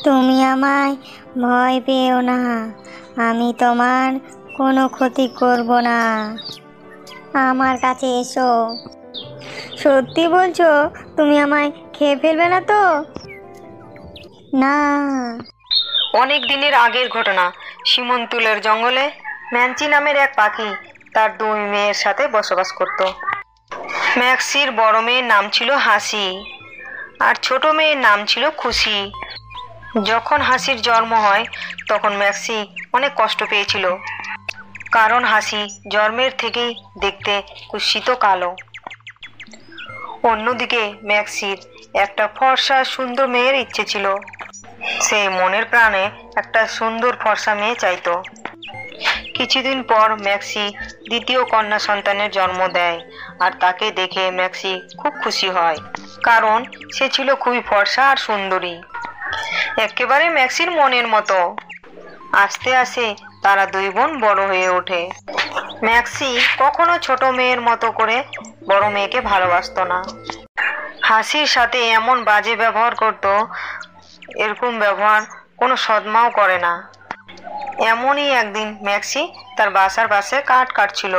তুমি আমায় ভয় পেও না, আমি তোমার কোনো ক্ষতি করব না। আমার কাছে এসো। সত্যি বলছো? তুমি আমায় খেয়ে ফেলবে না তো? না। অনেক দিনের আগের ঘটনা। সীমন্তুলের জঙ্গলে ম্যান্সি নামের এক পাখি তার দুই মেয়ের সাথে বসবাস করত। ম্যাক্সির বড় মেয়ের নাম ছিল হাসি, আর ছোট মেয়ের নাম ছিল খুশি। যখন হাসির জন্ম হয় তখন ম্যাক্সি অনেক কষ্ট পেয়েছিল, কারণ হাসি জন্মের থেকেই দেখতে কুৎসিত কালো। অন্যদিকে ম্যাক্সির একটা ফর্সা সুন্দর মেয়ের ইচ্ছে ছিল। সে মনের প্রাণে একটা সুন্দর ফর্সা মেয়ে চাইতো। কিছুদিন পর ম্যাক্সি দ্বিতীয় কন্যা সন্তানের জন্ম দেয়, আর তাকে দেখে ম্যাক্সি খুব খুশি হয়, কারণ সে ছিল খুবই ফর্সা আর সুন্দরী, একেবারে ম্যাক্সির মনের মতো। আস্তে আস্তে তারা দুই বোন বড় হয়ে ওঠে। ম্যাক্সি কখনো ছোট মেয়ের মতো করে বড় মেয়েকে ভালোবাসতো না। হাসির সাথে এমন বাজে ব্যবহার করত, এরকম ব্যবহার কোনো সৎমাও করে না। এমনই একদিন ম্যাক্সি তার বাসার পাশে কাঠ কাটছিল।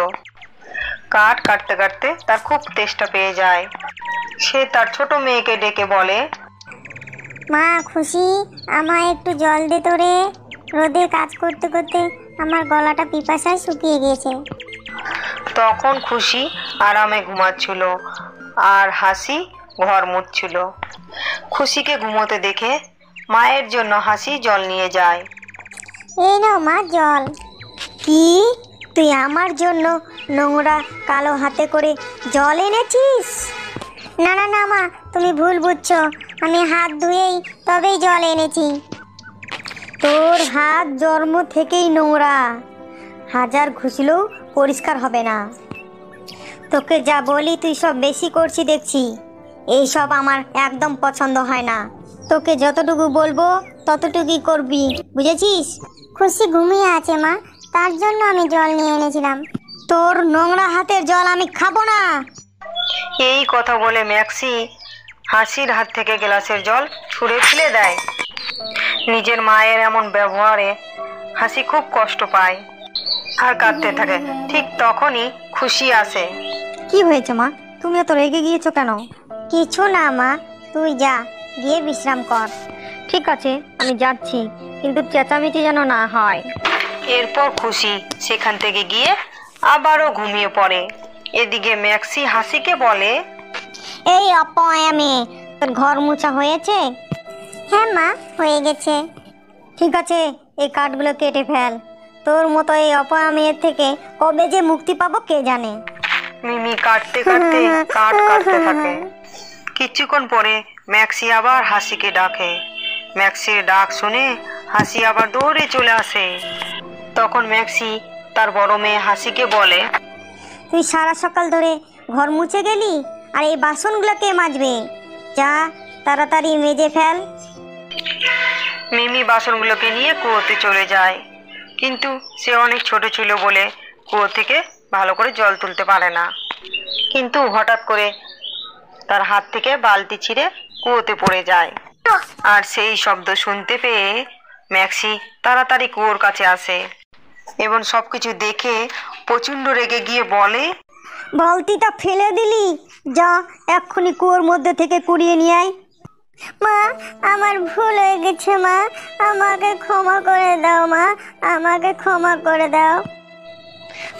কাঠ কাটতে কাটতে তার খুব তেষ্টা পেয়ে যায়। সে তার ছোট মেয়েকে ডেকে বলে, মা খুশি, আমায় একটু জল দে তো রে, রোদে কাজ করতে করতে আমার গলাটা পিপাসায় শুকিয়ে গিয়েছে। তখন খুশি আরামে ঘুমাচ্ছিল, আর হাসি ঘর মুছছিল। খুশিকে ঘুমোতে দেখে মায়ের জন্য হাসি জল নিয়ে যায়। এই নাও মা জল। কি, তুই আমার জন্য নোংরা কালো হাতে করে জল এনেছিস? না না না মা, তুমি ভুল বুঝছো, আমি হাত ধুয়েই তবেই জল এনেছি। তোর হাত জন্ম থেকেই নোংরা, হাজার ঘুষলেও পরিষ্কার হবে না। তোকে যা বলি তুই সব বেশি করছি দেখছি, এইসব আমার একদম পছন্দ হয় না। তোকে যতটুকু বলবো ততটুকুই করবি, বুঝেছিস? খুশি ঘুমিয়ে আছে মা, তার জন্য আমি জল নিয়ে এনেছিলাম। তোর নোংরা হাতের জল আমি খাবো না। এই কথা বলে ম্যাক্সি হাসির হাত থেকে গ্লাসের জল ছুঁড়ে ফেলে দেয়। নিজের মায়ের এমন ব্যবহারে হাসি খুব কষ্ট পায় আর কাঁদতে থাকে। ঠিক তখনই খুশি আসে। কি হয়েছে মা, তুমি এত রেগে গিয়েছো কেন? কিছু না মা, তুই যা, গিয়ে বিশ্রাম কর। ঠিক আছে, আমি যাচ্ছি, কিন্তু চেঁচামেচি যেন না হয়। এরপর খুশি সেখান থেকে গিয়ে আবারও ঘুমিয়ে পড়ে। এদিকে ম্যাক্সি হাসিকে বলে, এই অপয়া মেয়ে, তোর ঘর মোছা হয়েছে? হ্যাঁ মা, হয়ে গেছে। ঠিক আছে, এই কাঠগুলো কেটে ফেল। তোর মতো এই অপয়া মেয়ের থেকে কবে যে মুক্তি পাবো কে জানে। মিমি কাটতে কাটতে কাঠ কাটতে থাকে। কিছুক্ষণ পরে ম্যাক্সি আবার হাসিকে ডাকে। ম্যাক্সির ডাক শুনে হাসি আবার দৌড়ে চলে আসে। তখন ম্যাক্সি তার বড় মেয়ে হাসিকে বলে, তুই সারা সকাল ধরে ঘর মুছে গেলি, আর এই বাসনগুলো কে মাজবে? যা, তাড়াতাড়ি মেজে ফেল। মিমি বাসনগুলোকে নিয়ে কুয়োতে চলে যায়, কিন্তু সে অনেক ছোট ছিল বলে কুয়ো থেকে ভালো করে জল তুলতে পারে না। কিন্তু হঠাৎ করে তার হাত থেকে বালতি ছিঁড়ে কুয়োতে পড়ে যায়, আর সেই শব্দ শুনতে পেয়ে ম্যাক্সি তাড়াতাড়ি কুয়োর কাছে আসে এবং সবকিছু দেখে প্রচন্ড রেগে গিয়ে বলে, বালতিটা ফেলে দিলি, যা এক্ষুনি কুয়োর মধ্যে থেকে কুড়িয়ে নিয়ে আয়। মা, আমার ভুল হয়ে গেছে মা, আমাকে ক্ষমা করে দাও মা, আমাকে ক্ষমা করে দাও।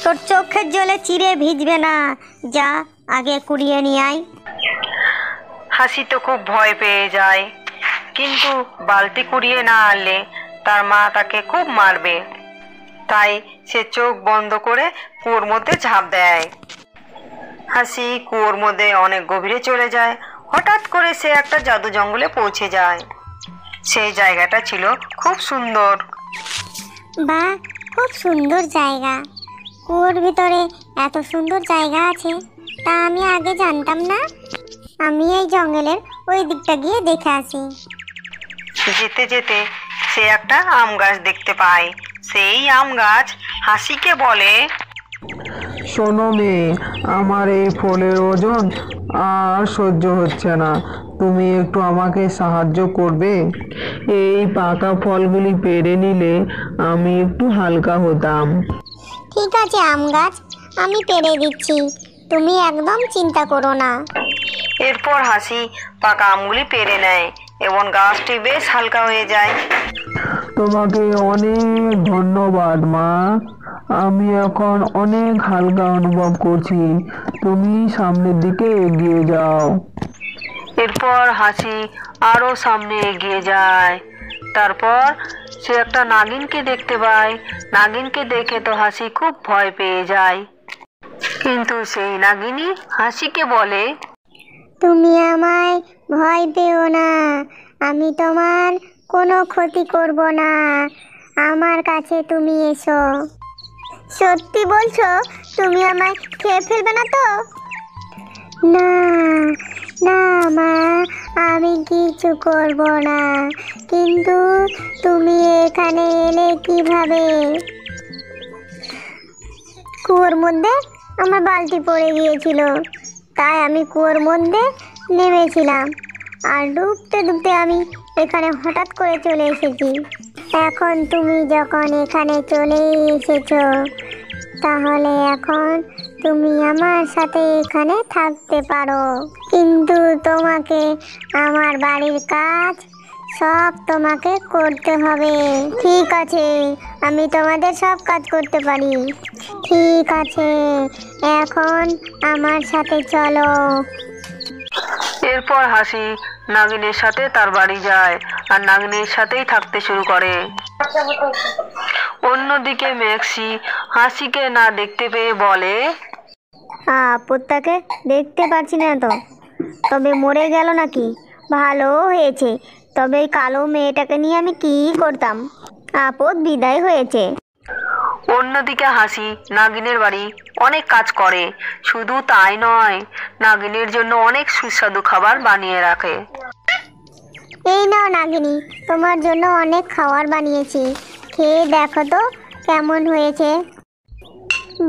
তোর চোখের জলে চিড়ে ভিজবে না, যা আগে কুড়িয়ে নিয়ে আয়। হাসি তো খুব ভয় পেয়ে যায়, কিন্তু বালতি কুড়িয়ে না আনলে তার মা তাকে খুব মারবে। তাই সে চোখ বন্ধ করে কুয়োর মধ্যে ঝাঁপ দেয়। হাসি কুয়োর মধ্যে অনেক গভীরে চলে যায়। হঠাৎ করে সে একটা জাদু জঙ্গলে পৌঁছে যায়। সেই জায়গাটা ছিল খুব সুন্দর। বাহ, খুব সুন্দর জায়গা। কুয়োর ভিতরে এত সুন্দর জায়গা আছে, তা আমি আগে জানতাম না। আমি এই জঙ্গলের ওই দিকটা গিয়ে দেখে আসি। যেতে যেতে সে একটা আম গাছ দেখতে পায়। সেই আম গাছ হাসিকে বলে, শোনো মেয়ে, আমার এই ফলের ওজন আর সহ্য হচ্ছে না, তুমি একটু আমাকে সাহায্য করবে? এই পাকা ফলগুলি পেড়ে নিলে আমি একটু হালকা হতাম। ঠিক আছে আম গাছ, আমি পেরে দিচ্ছি, তুমি একদম চিন্তা করো না। এরপর হাসি পাকা আমগুলি পেরে নেয় এবং গাছটি বেশ হালকা হয়ে যায়। তোমাকে অনেক ধন্যবাদ মা, আমি এখন অনেক হালকা অনুভব করছি। তুমি সামনের দিকে এগিয়ে যাও। এরপর হাসি আরো সামনে এগিয়ে যায়। তারপর সে একটা নাগিনকে দেখতে পায়। নাগিনকে দেখে তো হাসি খুব ভয় পেয়ে যায়, কিন্তু সেই নাগিনী হাসিকে বলে, তুমি আমায় ভয় পেও না, আমি তোমার কোনো ক্ষতি করব না, আমার কাছে তুমি এসো। সত্যি বলছো? তুমি আমায় খেয়ে ফেলবে না তো? না না মা, আমি কিছু করব না, কিন্তু তুমি এখানে এলে কিভাবে? কুয়োর মধ্যে আমার বালতি পড়ে গিয়েছিল, তাই আমি কুয়োর মধ্যে নেমেছিলাম, আর ডুবতে ডুবতে আমি এখানে হঠাৎ করে চলে এসেছি। এখন তুমি যখন এখানে চলে এসেছো, তাহলে এখন তুমি আমার সাথে এখানে থাকতে পারো, কিন্তু তোমাকে আমার বাড়ির কাজ সব তোমাকে করতে হবে। ঠিক আছে, আমি তোমাদের সব কাজ করতে পারি। ঠিক আছে, এখন আমার সাথে চলো। এরপর হাসি নাগিনের সাথে তার বাড়ি যায় আর নাগিনীর সাথেই থাকতে শুরু করে। অন্যদিকে ম্যাক্সি হাসিকে না দেখতে পেয়ে বলে, আপদটাকে দেখতে পাচ্ছি না তো, তবে মরে গেল নাকি? ভালো হয়েছে, তবে এই কালো মেয়েটাকে নিয়ে আমি কি করতাম? আপদ বিদায় হয়েছে। অন্যদিকে হাসি নাগিনের বাড়ি অনেক কাজ করে। শুধু তাই নয়, নাগিনের জন্য অনেক সুস্বাদু খাবার বানিয়ে রাখে। এই নাও নাগিনী, তোমার জন্য অনেক খাবার বানিয়েছি, খেয়ে দেখো তো কেমন হয়েছে।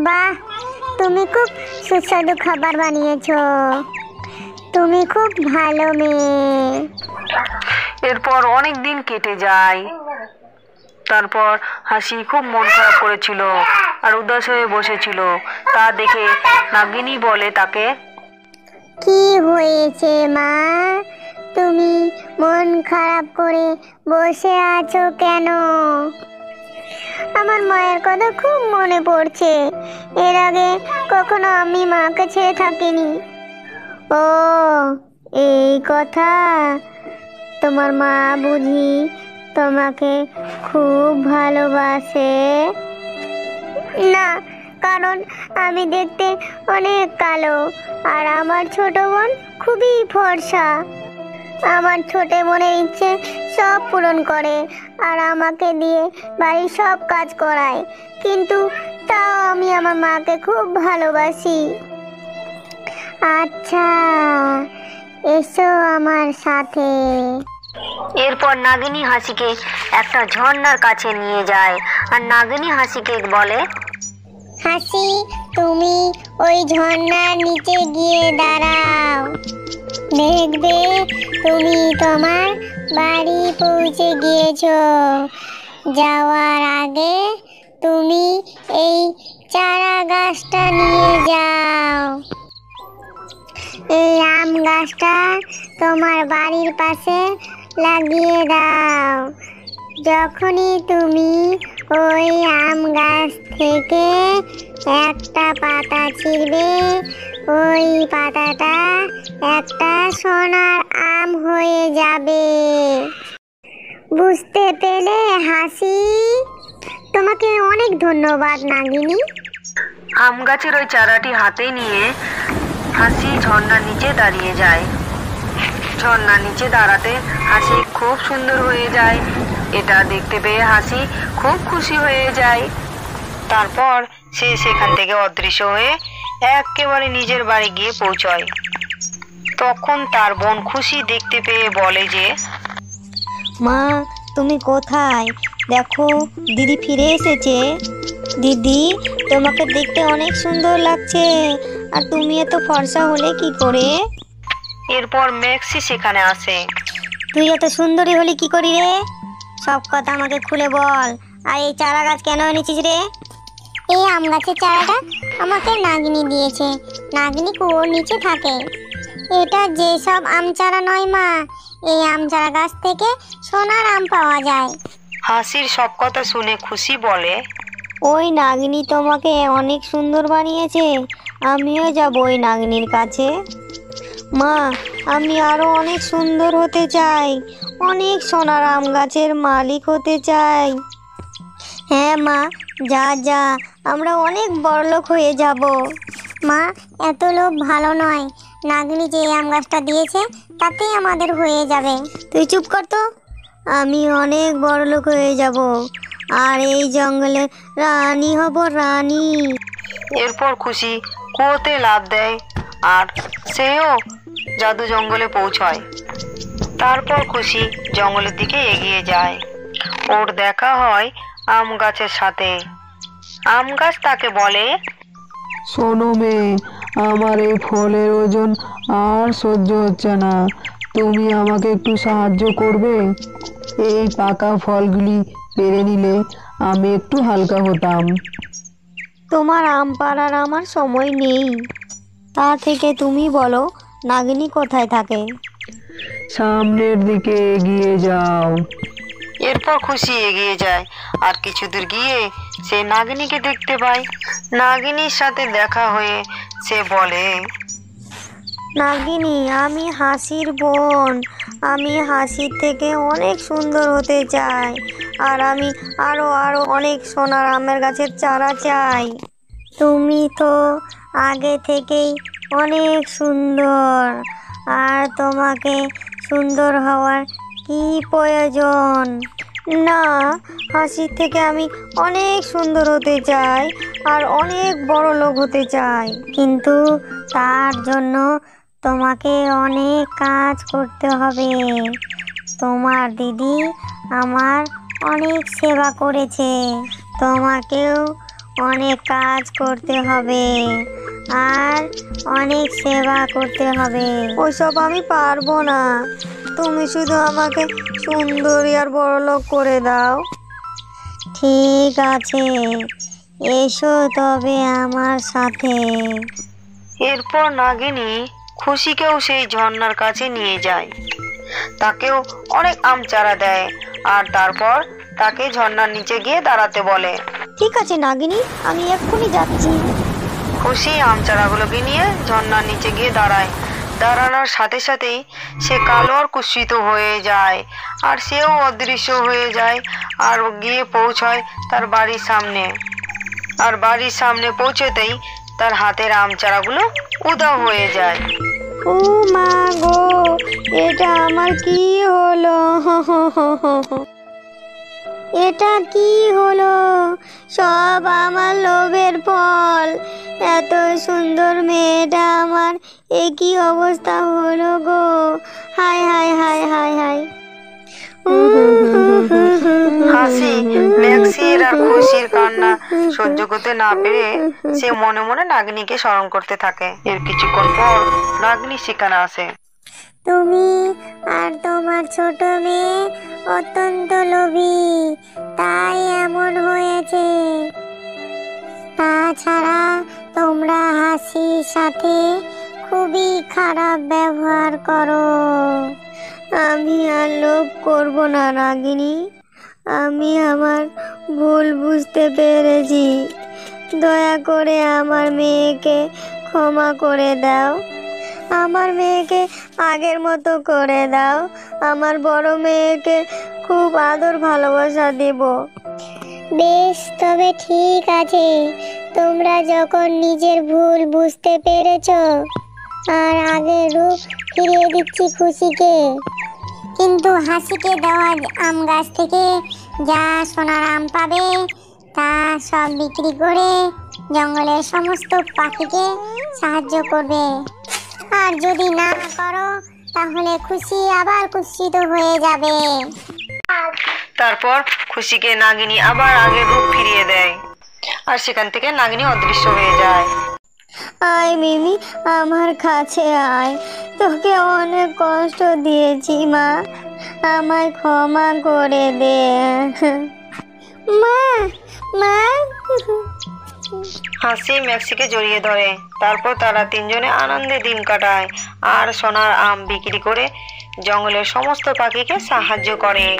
বাহ, তুমি খুব সুস্বাদু খাবার বানিয়েছো, তুমি খুব ভালো মেয়ে। এরপর অনেক দিন কেটে যায়। তারপর হাসি খুব মন খারাপ করেছিল আর উদাস হয়ে বসেছিল। তা দেখে নাগিনী বলে তাকে, কি হয়েছে মা, তুমি মন খারাপ করে বসে আছো কেন? আমার মায়ের কথা খুব মনে পড়ছে, এর আগে কখনো আমি মাকে ছেড়ে থাকিনি। ও, এই কথা, তোমার মা বুঝি তোমাকে খুব ভালোবাসে? না, কারণ আমি দেখতে অনেক কালো আর আমার ছোট বোন খুবই ফর্সা। আমার ছোট বোনের ইচ্ছে সব পূরণ করে আর আমাকে দিয়ে বাড়ির সব কাজ করায়, কিন্তু তাও আমি আমার মাকে খুব ভালোবাসি। আচ্ছা, এসো আমার সাথে। এরপর নাগিনী হাসিকে একটা ঝর্ণার কাছে নিয়ে যায় আর নাগিনী হাসিকে বলে, হাসি, তুমি ওই ঝর্ণার নিচে গিয়ে দাঁড়াও, দেখবে তুমি তোমার বাড়ি পৌঁছে গিয়েছো। যাওয়ার আগে তুমি এই চারা গাছটা নিয়ে যাও। এই আম গাছটা তোমার বাড়ির পাশে লাগিয়ে দাও। যখনই তুমি ওই আম গাছ থেকে একটা পাতা ছিঁড়বে, ওই পাতাটা একটা সোনার আম হয়ে যাবে। বুঝতে পেলে হাসি? তোমাকে অনেক ধন্যবাদ নাগিনী। আম গাছের ওই চারাটি হাতে নিয়ে হাসি ঝর্ণার নিচে দাঁড়িয়ে যায়। ঝর্ণার নিচে দাঁড়াতে হাসি খুব সুন্দর হয়ে যায়। এটা দেখতে পেয়ে হাসি খুব খুশি হয়ে যায়। তারপর সে সেখান থেকে অদৃশ্য হয়ে একেবারে নিজের বাড়ি গিয়ে পৌঁছয়। তখন তার বোন খুশি দেখতে পেয়ে বলে যে, মা, তুমি কোথায়? দেখো, দিদি ফিরে এসেছে। দিদি, তোমাকে দেখতে অনেক সুন্দর লাগছে, আর তুমি এত ফর্সা হলে কি করে? এরপর ম্যাক্সি সেখানে আসে। তুই এত সুন্দরী হলি কি করি রে? সব কথা আমাকে খুলে বল। আর এই চারা গাছ কেন এনেছিস রে? এই আম গাছের চারাটা আমাকে নাগিনী দিয়েছে। নাগিনী কুয়োর নিচে থাকে। এটা যেসব আম চারা নয় মা, এই আম চারা গাছ থেকে সোনার আম পাওয়া যায়। হাসির সব কথা শুনে খুশি বলে, ওই নাগিনী তোমাকে অনেক সুন্দর বানিয়েছে। আমিও যাব ওই নাগিনীর কাছে। মা, আমি আরো অনেক সুন্দর হতে চাই, অনেক সোনার আম গাছের মালিক হতে চাই। হ্যাঁ মা, যা যা, আমরা অনেক বড়লোক হয়ে যাব। মা, এত লোভ ভালো নয়। নাগিনী যে আম গাছটা দিয়েছে তাতেই আমাদের হয়ে যাবে। তুই চুপ কর তো। আমি অনেক বড়লোক হয়ে যাব আর এই জঙ্গলে রানী হব, রানী। এরপর খুশি কুয়োতে লাফ দেয় আর সেও জাদু জঙ্গলে পৌঁছায়। তারপর খুশি জঙ্গলের দিকে এগিয়ে যায়। ওর দেখা হয় আম গাছের সাথে। আম গাছ তাকে বলে, শোনো মেয়ে, আমার এই ফলের ওজন আর সহ্য হচ্ছে না। তুমি আমাকে একটু সাহায্য করবে? এই পাকা ফলগুলি পেরে নিলে আমি একটু হালকা হতাম। তোমার আম পাড়ার আমার সময় নেই। তা থেকে তুমি বলো, নাগিনী কোথায় থাকে? সামনের দিকে এগিয়ে যাও। এরপর খুশি এগিয়ে যায় আর কিছু দূর গিয়ে সে নাগিনীকে দেখতে পায়। নাগিনীর সাথে দেখা হয়ে সে বলে, নাগিনী, আমি হাসির বোন। আমি হাসির থেকে অনেক সুন্দর হতে চাই আর আমি আরো আরো অনেক সোনার আমের গাছের চারা চাই। তুমি তো আগে থেকেই অনেক সুন্দর, আর তোমাকে সুন্দর হওয়ার কি প্রয়োজন? না, হাসির থেকে আমি অনেক সুন্দর হতে চাই আর অনেক বড় লোক হতে চাই। কিন্তু তার জন্য তোমাকে অনেক কাজ করতে হবে। তোমার দিদি আমার অনেক সেবা করেছে, তোমাকেও অনেক কাজ করতে হবে আর অনেক সেবা করতে হবে। ওইসব আমি পারবো না। তুমি শুধু আমাকে সুন্দরী আর বড়লোক করে দাও। ঠিক আছে, এসো তবে আমার সাথে। এরপর নাগিনী খুশিকেও সেই ঝর্ণার কাছে নিয়ে যায়। তাকেও অনেক আম চারা দেয় আর তারপর তাকে ঝর্ণার নিচে গিয়ে দাঁড়াতে বলে। ঠিক আছে নাগিনী, আমি এক্ষুনি যাচ্ছি। খুশি আম চারাগুলোকে নিয়ে ঝর্ণার নিচে গিয়ে দাঁড়ায়। দাঁড়ানোর সাথে সাথেই সে কালো আর কুৎসিত হয়ে যায় আর সেও অদৃশ্য হয়ে যায় আর গিয়ে পৌঁছায় তার বাড়ির সামনে। আর বাড়ির সামনে পৌঁছতেই তার হাতের আম চারাগুলো উধাও হয়ে যায়। ও মা গো, এটা আমার কি হলো? এটা কি হলো? সব আমার লোভের ফল। এত সুন্দর মেয়েটা আমার এ কি অবস্থা হলো গো? হায় হায় হায় হায় হায়। হাসি ম্যাক্সির আর খুশির কান্না সহ্য করতে না পেরে সে মনে মনে নাগিনীকে স্মরণ করতে থাকে। এর কিছুক্ষণ পর নাগিনী সেখানে আসে। তুমি আর তোমার ছোট মেয়ে অত্যন্ত লোভী, তাই এমন হয়েছে। তাছাড়া তোমরা হাসির সাথে খুবই খারাপ ব্যবহার করো। আমি আর লোভ করব না নাগিনী। আমি আমার ভুল বুঝতে পেরেছি। দয়া করে আমার মেয়েকে ক্ষমা করে দাও। আমার মেয়েকে আগের মতো করে দাও। আমার বড় মেয়েকে খুব আদর ভালোবাসা দেব। বেশ, তবে ঠিক আছে। তোমরা যখন নিজের ভুল বুঝতে পেরেছো, আর আগের রূপ ফিরিয়ে দিচ্ছি খুশিকে। কিন্তু হাসিকে দেওয়া আম গাছ থেকে যা সোনার আম পাবে তা সব বিক্রি করে জঙ্গলের সমস্ত পাখিকে সাহায্য করবে। আর যদি না করো তাহলে খুশি আবার কুৎসিত হয়ে যাবে। তারপর খুশিকে নাগিনী আবার আগের রূপ ফিরিয়ে দেয় আর সেখান থেকে নাগিনী অদৃশ্য হয়ে যায়। আয় মিমি, আমার কাছে আয়। তোকে অনেক কষ্ট দিয়েছি মা, আমায় ক্ষমা করে দে। মা, মা। হাসি ম্যাক্সিকে জড়িয়ে ধরে। তারপর তারা তিনজনে আনন্দে দিন কাটায় আর সোনার আম বিক্রি করে জঙ্গলের সমস্ত পাখিকে সাহায্য করে।